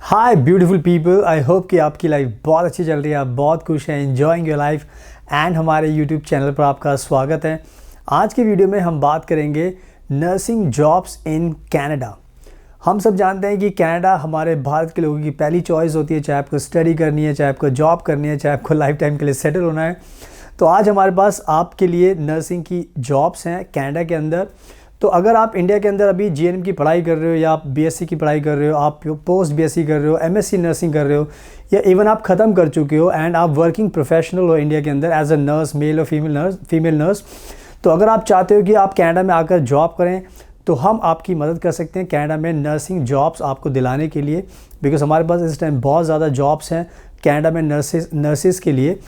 Hi beautiful people, I hope कि आपकी life बहुत अच्छी चल रही है, आप बहुत खुश हैं, एंजॉइंग योर लाइफ एंड हमारे यूट्यूब चैनल पर आपका स्वागत है। आज की वीडियो में हम बात करेंगे नर्सिंग जॉब्स इन कनाडा। हम सब जानते हैं कि कनाडा हमारे भारत के लोगों की पहली चॉइस होती है, चाहे आपको स्टडी करनी है, चाहे आपको जॉब करनी है, चाहे आपको लाइफ टाइम के लिए सेटल होना है। तो आज हमारे पास आपके लिए नर्सिंग की जॉब्स हैं कनाडा के अंदर। तो अगर आप इंडिया के अंदर अभी जीएनएम की पढ़ाई कर रहे हो या आप बीएससी की पढ़ाई कर रहे हो, आप पोस्ट बीएससी कर रहे हो, एमएससी नर्सिंग कर रहे हो या इवन आप ख़त्म कर चुके हो एंड आप वर्किंग प्रोफेशनल हो इंडिया के अंदर एज अ नर्स, मेल और फीमेल नर्स, तो अगर आप चाहते हो कि आप कनाडा में आकर जॉब करें तो हम आपकी मदद कर सकते हैं कनाडा में नर्सिंग जॉब्स आपको दिलाने के लिए। बिकॉज हमारे पास इस टाइम बहुत ज़्यादा जॉब्स हैं कनाडा में नर्सिस के लिए।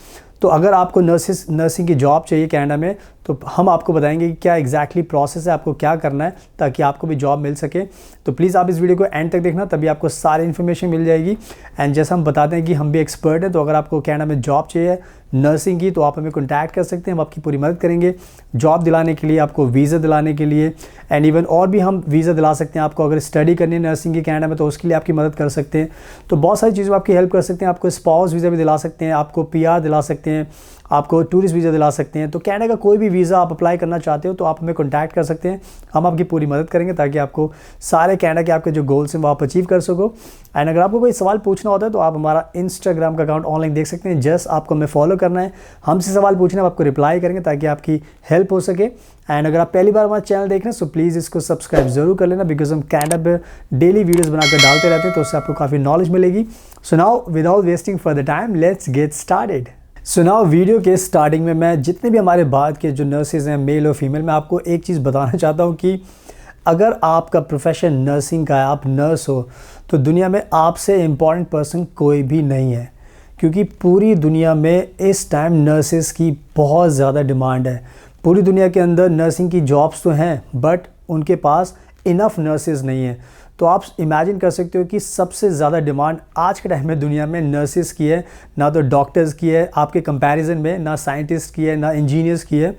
तो अगर आपको नर्सिंग की जॉब चाहिए कनाडा में तो हम आपको बताएंगे कि क्या एग्जैक्टली प्रोसेस है, आपको क्या करना है ताकि आपको भी जॉब मिल सके। तो प्लीज़ आप इस वीडियो को एंड तक देखना, तभी आपको सारी इन्फॉर्मेशन मिल जाएगी। एंड जैसा हम बताते हैं कि हम भी एक्सपर्ट हैं, तो अगर आपको कनाडा में जॉब चाहिए नर्सिंग की तो आप हमें कॉन्टैक्ट कर सकते हैं, हम आपकी पूरी मदद करेंगे जॉब दिलाने के लिए, आपको वीज़ा दिलाने के लिए। एंड इवन और भी हम वीज़ा दिला सकते हैं आपको, अगर स्टडी करनी है नर्सिंग की कनाडा में तो उसके लिए आपकी मदद कर सकते हैं। तो बहुत सारी चीज़ों में आपकी हेल्प कर सकते हैं। आपको स्पाउस वीज़ा भी दिला सकते हैं, आपको पीआर दिला सकते हैं, आपको टूरिस्ट वीज़ा दिला सकते हैं। तो कनाडा का कोई भी वीज़ा आप अप्लाई करना चाहते हो तो आप हमें कॉन्टैक्ट कर सकते हैं, हम आपकी पूरी मदद करेंगे ताकि आपको सारे कनाडा के आपके जो गोल्स हैं वो आप अचीव कर सको। एंड अगर आपको कोई सवाल पूछना होता है तो आप हमारा इंस्टाग्राम का अकाउंट ऑनलाइन देख सकते हैं, जस्ट आपको हमें फॉलो करना है, हमसे सवाल पूछना है, आपको रिप्लाई करेंगे ताकि आपकी हेल्प हो सके। एंड अगर आप पहली बार हमारा चैनल देख रहे हैं तो प्लीज़ इसको सब्सक्राइब ज़रूर कर लेना, बिकॉज हम कनाडा पर डेली वीडियोज़ बनाकर डालते रहते हैं, तो उससे आपको काफ़ी नॉलेज मिलेगी। So now without wasting further time let's get started. So now video के स्टार्टिंग में मैं जितने भी हमारे भारत के जो नर्सेज हैं मेल और फीमेल, मैं आपको एक चीज़ बताना चाहता हूँ कि अगर आपका प्रोफेशन नर्सिंग का है, आप नर्स हो, तो दुनिया में आपसे इम्पॉर्टेंट पर्सन कोई भी नहीं है, क्योंकि पूरी दुनिया में इस टाइम नर्सेज की बहुत ज़्यादा डिमांड है। पूरी दुनिया के अंदर नर्सिंग की जॉब्स तो हैं बट उनके पास इनफ नर्सेज नहीं है। तो आप इमेजिन कर सकते हो कि सबसे ज़्यादा डिमांड आज के टाइम में दुनिया में नर्सिस की है, ना तो डॉक्टर्स की है आपके कंपैरिजन में, ना साइंटिस्ट की है, ना इंजीनियर्स की है।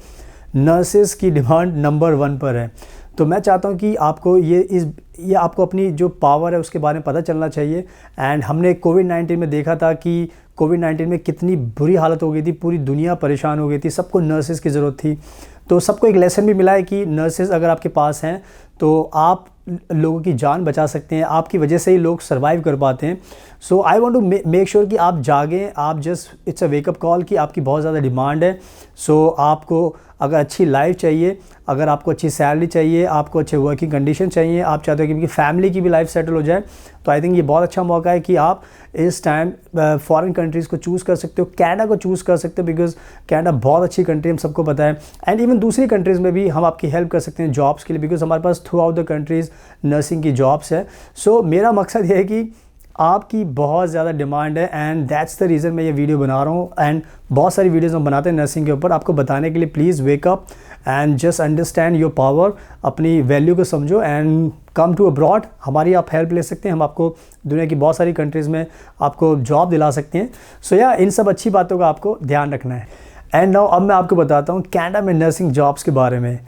नर्सिस की डिमांड नंबर 1 पर है। तो मैं चाहता हूँ कि आपको ये आपको अपनी जो पावर है उसके बारे में पता चलना चाहिए। एंड हमने कोविड-19 में देखा था कि कोविड-19 में कितनी बुरी हालत हो गई थी, पूरी दुनिया परेशान हो गई थी, सबको नर्सेज की ज़रूरत थी। तो सबको एक लेसन भी मिला है कि नर्सेज अगर आपके पास हैं तो आप लोगों की जान बचा सकते हैं, आपकी वजह से ही लोग सर्वाइव कर पाते हैं। So I want to make sure कि आप जागें, आप just it's a wake up call कि आपकी बहुत ज़्यादा डिमांड है। सो आपको अगर अच्छी लाइफ चाहिए, अगर आपको अच्छी सैलरी चाहिए, आपको अच्छे वर्किंग कंडीशन चाहिए, आप चाहते हो कि फैमिली की भी लाइफ सेटल हो जाए, तो आई थिंक ये बहुत अच्छा मौका है कि आप इस टाइम फॉरेन कंट्रीज़ को चूज़ कर सकते हो, कनाडा को चूज़ कर सकते हो, बिकॉज कनाडा बहुत अच्छी कंट्री हम सबको पता है। एंड इवन दूसरी कंट्रीज़ में भी हम आपकी हेल्प कर सकते हैं जॉब्स के लिए, बिकॉज हमारे pass through out the countries nursing की जॉब्स है। सो मेरा मकसद ये है कि आपकी बहुत ज़्यादा डिमांड है एंड दैट्स द रीज़न मैं ये वीडियो बना रहा हूँ। एंड बहुत सारी वीडियोज़ हम बनाते हैं नर्सिंग के ऊपर, आपको बताने के लिए please wake up and just understand your power, अपनी वैल्यू को समझो एंड कम टू अब्रॉड। हमारी आप हेल्प ले सकते हैं, हम आपको दुनिया की बहुत सारी कंट्रीज़ में आपको जॉब दिला सकते हैं। सो या इन सब अच्छी बातों का आपको ध्यान रखना है। एंड नाउ अब मैं आपको बताता हूँ कनाडा में नर्सिंग जॉब्स के बारे में।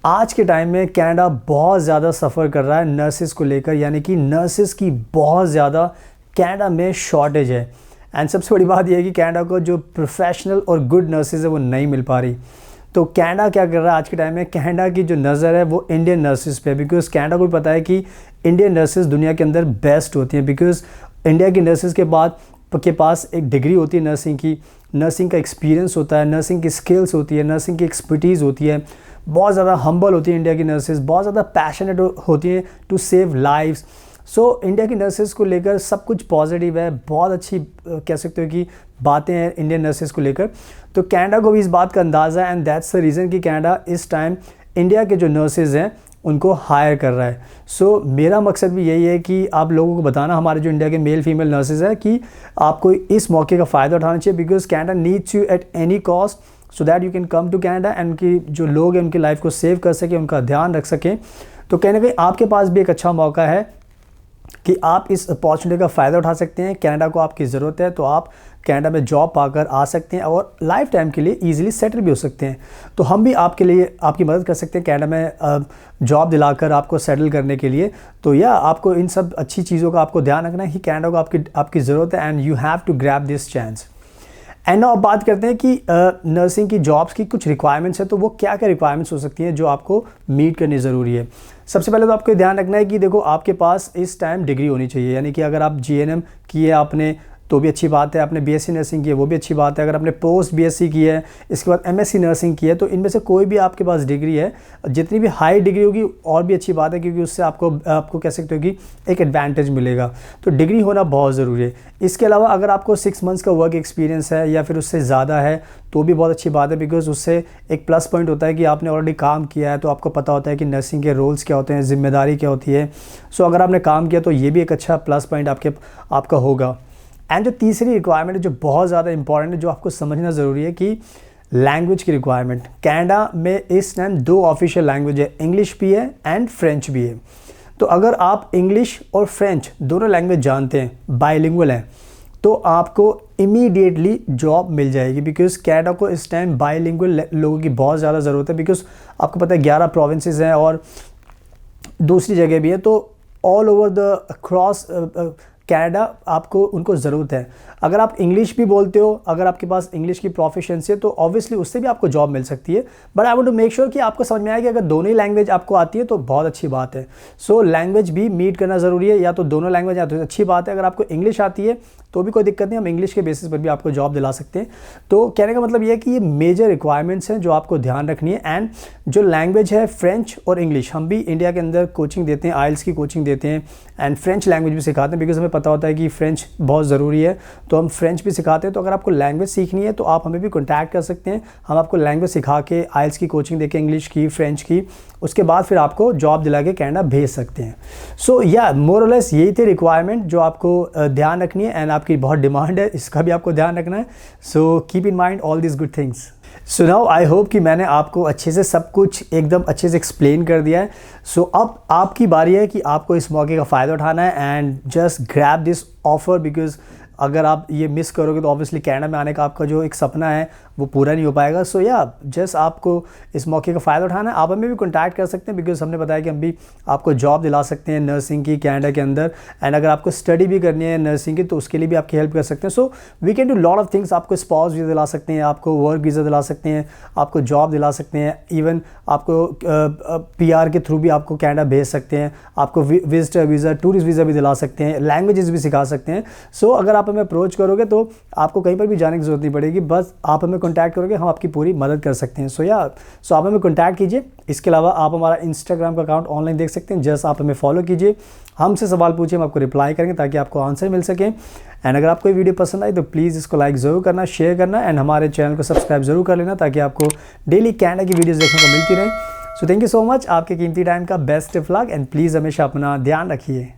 आज के टाइम में कनाडा बहुत ज़्यादा सफ़र कर रहा है नर्सिस को लेकर, यानी कि नर्सिस की बहुत ज़्यादा कनाडा में शॉर्टेज है। एंड सबसे बड़ी बात यह है कि कनाडा को जो प्रोफेशनल और गुड नर्सिस है वो नहीं मिल पा रही। तो कनाडा क्या कर रहा है आज के टाइम में, कनाडा की जो नज़र है वो इंडियन नर्सिस पे, बिकॉज कनाडा को भी पता है कि इंडियन नर्सिस दुनिया के अंदर बेस्ट होती हैं, बिकॉज इंडिया की नर्सिस के पास एक डिग्री होती है नर्सिंग की, नर्सिंग का एक्सपीरियंस होता है, नर्सिंग की स्किल्स होती है, नर्सिंग की एक्सपर्टीज़ होती है, बहुत ज़्यादा हम्बल होती है इंडिया की नर्सेज, बहुत ज़्यादा पैशनेट होती हैं to save lives. So India की नर्सेज को लेकर सब कुछ पॉजिटिव है, बहुत अच्छी कह सकते हो कि बातें हैं इंडियन नर्सेज को लेकर। तो कनाडा को भी इस बात का अंदाज़ा है एंड दैट्स द रीज़न कि कनाडा इस टाइम इंडिया के जो नर्सेज हैं उनको हायर कर रहा है। सो मेरा मकसद भी यही है कि आप लोगों को बताना, हमारे जो इंडिया के मेल फीमेल नर्सेज हैं, कि आपको इस मौके का फ़ायदा उठाना चाहिए, because Canada needs you at any cost so that you can come to Canada and उनकी जो लोग हैं उनकी लाइफ को सेव कर सकें, उनका ध्यान रख सकें। तो कहीं ना कहीं आपके पास भी एक अच्छा मौका है कि आप इस अपॉर्चुनिटी का फ़ायदा उठा सकते हैं। कनाडा को आपकी ज़रूरत है, तो आप कनाडा में जॉब पाकर आ सकते हैं और लाइफ टाइम के लिए ईजिली सेटल भी हो सकते हैं। तो हम भी आपके लिए आपकी मदद कर सकते हैं कनाडा में जॉब दिलाकर आपको सेटल करने के लिए। तो या आपको इन सब अच्छी चीज़ों का आपको ध्यान रखना है कि कनाडा को आपकी ज़रूरत है, and you have to grab this chance. And now अब बात करते हैं कि नर्सिंग की जॉब्स की कुछ रिक्वायरमेंट्स हैं, तो वो क्या क्या रिक्वायरमेंट्स हो सकती हैं जो आपको मीट करनी ज़रूरी है। सबसे पहले तो आपको ध्यान रखना है कि देखो आपके पास इस टाइम डिग्री होनी चाहिए, यानी कि अगर आप जीएनएम किए आपने तो भी अच्छी बात है, आपने बीएससी नर्सिंग की है वो भी अच्छी बात है, अगर आपने पोस्ट बीएससी की है इसके बाद एमएससी नर्सिंग की है, तो इनमें से कोई भी आपके पास डिग्री है, जितनी भी हाई डिग्री होगी और भी अच्छी बात है, क्योंकि उससे आपको कह सकते हो कि एक एडवांटेज मिलेगा। तो डिग्री होना बहुत ज़रूरी है। इसके अलावा अगर आपको 6 मंथ्स का वर्क एक्सपीरियंस है या फिर उससे ज़्यादा है तो भी बहुत अच्छी बात है, बिकॉज उससे एक प्लस पॉइंट होता है कि आपने ऑलरेडी काम किया है, तो आपको पता होता है कि नर्सिंग के रोल्स क्या होते हैं, जिम्मेदारी क्या होती है। सो अगर आपने काम किया तो ये भी एक अच्छा प्लस पॉइंट आपका होगा। एंड जो तीसरी रिक्वायरमेंट है जो बहुत ज़्यादा इंपॉर्टेंट है, जो आपको समझना ज़रूरी है कि लैंग्वेज की रिक्वायरमेंट। कनाडा में इस टाइम 2 ऑफिशियल लैंग्वेज है, इंग्लिश भी है एंड फ्रेंच भी है। तो अगर आप इंग्लिश और फ्रेंच दोनों लैंग्वेज जानते हैं, बाइलिंगुअल हैं, तो आपको इमीडिएटली जॉब मिल जाएगी, बिकॉज कनाडा को इस टाइम बाइलिंगुअल लोगों की बहुत ज़्यादा ज़रूरत है। बिकॉज आपको पता है 11 प्रोविंसेस हैं और दूसरी जगह भी है, तो all over the across Canada आपको उनको ज़रूरत है। अगर आप इंग्लिश भी बोलते हो, अगर आपके पास इंग्लिश की प्रोफिशिएंसी है, तो ऑब्वियसली उससे भी आपको जॉब मिल सकती है। But I want to make sure कि आपको समझ में आए कि अगर दोनों ही लैंग्वेज आपको आती है तो बहुत अच्छी बात है। सो लैंग्वेज भी मीट करना ज़रूरी है, या तो दोनों लैंग्वेज आती है तो अच्छी बात है। अगर आपको इंग्लिश आती है तो भी कोई दिक्कत नहीं, हम इंग्लिश के बेसिस पर भी आपको जॉब दिला सकते हैं। तो कहने का मतलब ये है कि ये मेजर रिक्वायरमेंट्स हैं जो आपको ध्यान रखनी है। एंड जो लैंग्वेज है फ्रेंच और इंग्लिश, हम भी इंडिया के अंदर कोचिंग देते हैं, आइल्स की कोचिंग देते हैं एंड फ्रेंच लैंग्वेज भी सिखाते हैं, बिकॉज हमें पता होता है कि फ्रेंच बहुत ज़रूरी है, तो हम फ्रेंच भी सिखाते हैं। तो अगर आपको लैंग्वेज सीखनी है तो आप हमें भी कॉन्टैक्ट कर सकते हैं, हम आपको लैंग्वेज सिखा के आइल्स की कोचिंग देके इंग्लिश की, फ्रेंच की, उसके बाद फिर आपको जॉब दिला के कनाडा भेज सकते हैं। सो या मोर और लेस यही थे रिक्वायरमेंट जो आपको ध्यान रखनी है, एंड आपकी बहुत डिमांड है, इसका भी आपको ध्यान रखना है। So keep in mind all this good things. So now I hope कि मैंने आपको अच्छे से सब कुछ एकदम अच्छे से एक्सप्लेन कर दिया है। सो अब आपकी बारी है कि आपको इस मौके का फ़ायदा उठाना है and just grab this offer, because अगर आप ये मिस करोगे तो ऑब्वियसली कनाडा में आने का आपका जो एक सपना है वो पूरा नहीं हो पाएगा। सो या जस्ट आपको इस मौके का फ़ायदा उठाना है। आप हमें भी कॉन्टैक्ट कर सकते हैं, बिकॉज हमने बताया कि हम भी आपको जॉब दिला सकते हैं नर्सिंग की कनाडा के अंदर। एंड अगर आपको स्टडी भी करनी है नर्सिंग की तो उसके लिए भी आपकी हेल्प कर सकते हैं। So we can do lot of things. आपको स्पाउस वीज़ा दिला सकते हैं, आपको वर्क वीज़ा दिला सकते हैं, आपको जॉब दिला सकते हैं, इवन आपको PR के थ्रू भी आपको कनाडा भेज सकते हैं, आपको विजिटर वीज़ा, टूरिस्ट वीज़ा भी दिला सकते हैं, लैंग्वेजेस भी सिखा सकते हैं। सो अगर आप हमें अप्रोच करोगे तो आपको कहीं पर भी जाने की ज़रूरत नहीं पड़ेगी, बस आप हमें कॉन्टैक्ट करोगे, हम आपकी पूरी मदद कर सकते हैं। सो आप हमें कॉन्टैक्ट कीजिए। इसके अलावा आप हमारा इंस्टाग्राम का अकाउंट ऑनलाइन देख सकते हैं, जस्ट आप हमें फॉलो कीजिए, हमसे सवाल पूछिए, हम आपको रिप्लाई करेंगे ताकि आपको आंसर मिल सके। एंड अगर आपको ये वीडियो पसंद आई तो प्लीज़ इसको लाइक ज़रूर करना, शेयर करना एंड हमारे चैनल को सब्सक्राइब ज़रूर कर लेना ताकि आपको डेली कनाडा की वीडियोज़ देखने को मिलती रहे। So thank you so much, आपके कीमती टाइम का best of luck and please हमेशा अपना ध्यान रखिए।